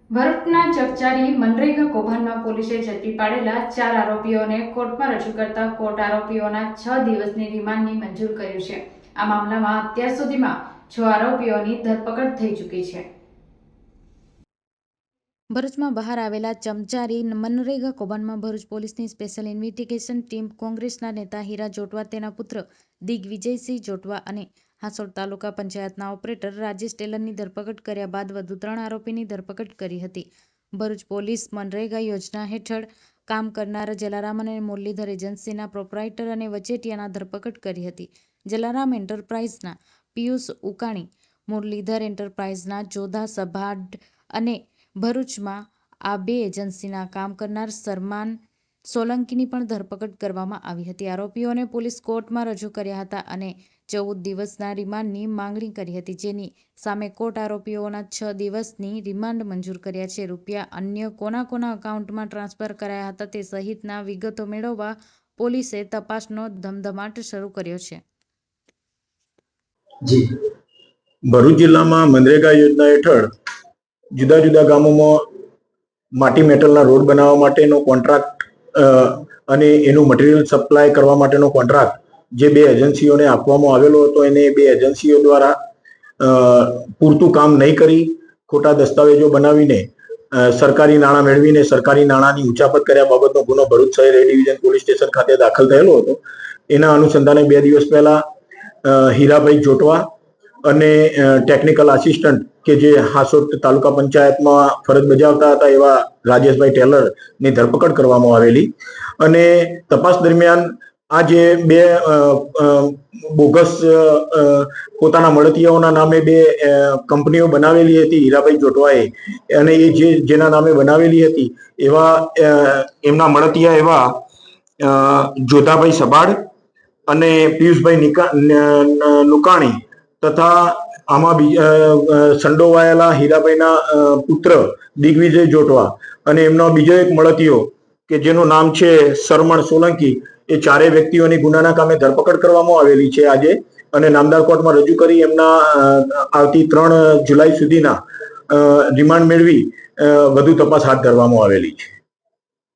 ભરૂચના ચકચારી મનરેગા કૌભાંડમાં પોલીસે ઝડપી પાડેલા 4 આરોપીઓને કોર્ટમાં રજૂ કરતા કોર્ટ આરોપીઓના 6 દિવસની રિમાન્ડની મંજૂર કર્યું છે। આ મામલામાં અત્યાર સુધીમાં 6 આરોપીઓની ધરપકડ થઈ ચૂકી છે। ભરૂચમાં બહાર આવેલા ચમચારી મનરેગા કૌભાંડમાં ભરૂચ પોલીસની સ્પેશિયલ ઇન્વેસ્ટિગેશન ટીમ કોંગ્રેસના નેતા હીરા જોટવા, તેના પુત્ર દિગ્વિજયસિંહ જોટવા અને હાસોડ તાલુકા પંચાયતના ઓપરેટર રાજેશ ટેલરની ધરપકડ કર્યા બાદ વધુ 3 આરોપીની ધરપકડ કરી હતી। ભરૂચ પોલીસ મનરેગા યોજના હેઠળ કામ કરનાર જલારામ અને મુરલીધર એજન્સીના પ્રોપરાઇટર અને વચેટિયાના ધરપકડ કરી હતી। જલારામ એન્ટરપ્રાઇઝના પિયુષ ઉકાણી, મુરલીધર એન્ટરપ્રાઇઝના જોધા સભાડ અને ભરૂચમાં આ 2 એજન્સીના કામ કરનાર સરમાન સોલંકીની પણ ધરપકડ કરવામાં આવી હતી। આરોપીઓને પોલીસ કોર્ટમાં રજૂ કર્યા હતા અને 14 દિવસના રિમાન્ડની માંગણી કરી હતી, જેની સામે કોર્ટ આરોપીઓના 6 દિવસની રિમાન્ડ મંજૂર કર્યા છે। રૂપિયા અન્ય કોના એકાઉન્ટમાં ટ્રાન્સફર કરાયા હતા તે સહિતના વિગતો મેળવવા પોલીસે તપાસનો ધમધમાટ શરૂ કર્યો છે। જી ભરૂચ જિલ્લામાં મનરેગા યોજના હેઠળ જુદા જુદા ગામોમાં માટી મેટલના રોડ બનાવવા માટેનો કોન્ટ્રાક્ટ અને એનું મટીરિયલ સપ્લાય કરવા માટેનો કોન્ટ્રાક્ટ જે 2 એજન્સીઓને આપવામાં આવેલો હતો, એને 2 એજન્સીઓ દ્વારા પૂરતું કામ નહીં કરી ખોટા દસ્તાવેજો બનાવીને સરકારી નાણાં મેળવીને સરકારી નાણાંની ઉચાપત કર્યા બાબતનો ગુનો ભરૂચ શહેર એ ડિવિઝન પોલીસ સ્ટેશન ખાતે દાખલ થયેલો હતો। એના અનુસંધાને 2 દિવસ પહેલા હીરાભાઈ જોટવા અને ટેકનિકલ આસિસ્ટન્ટ કે જે હાસોડ તાલુકા પંચાયતમાં ફરજ બજાવતા હતા એવા રાજેશભાઈ ટેલરની ધરપકડ કરવામાં આવેલી અને તપાસ દરમિયાન આ જે 2 બોગસ પોતાના મળતિયાઓના નામે 2 કંપનીઓ બનાવેલી હતી હીરાભાઈ જોટવાએ, અને એ જેના નામે બનાવેલી હતી એવા એમના મળતિયા એવા જોધાભાઈ સબાડ અને પિયુષભાઈ નુકાણી તથા આમાં સંડોવાયેલા હીરાભાઈના પુત્ર દિગ્વિજય જોટવા અને એમનો બીજો એક મળતિયો કે જેનું નામ છે સરમણ સોલંકી, એ 4 વ્યક્તિઓની ગુનાના કામે ધરપકડ કરવામાં આવેલી છે આજે, અને નામદાર કોર્ટમાં રજૂ કરી એમના આવતી 3 જુલાઈ સુધીના રિમાન્ડ મેળવી વધુ તપાસ હાથ ધરવામાં આવેલી છે।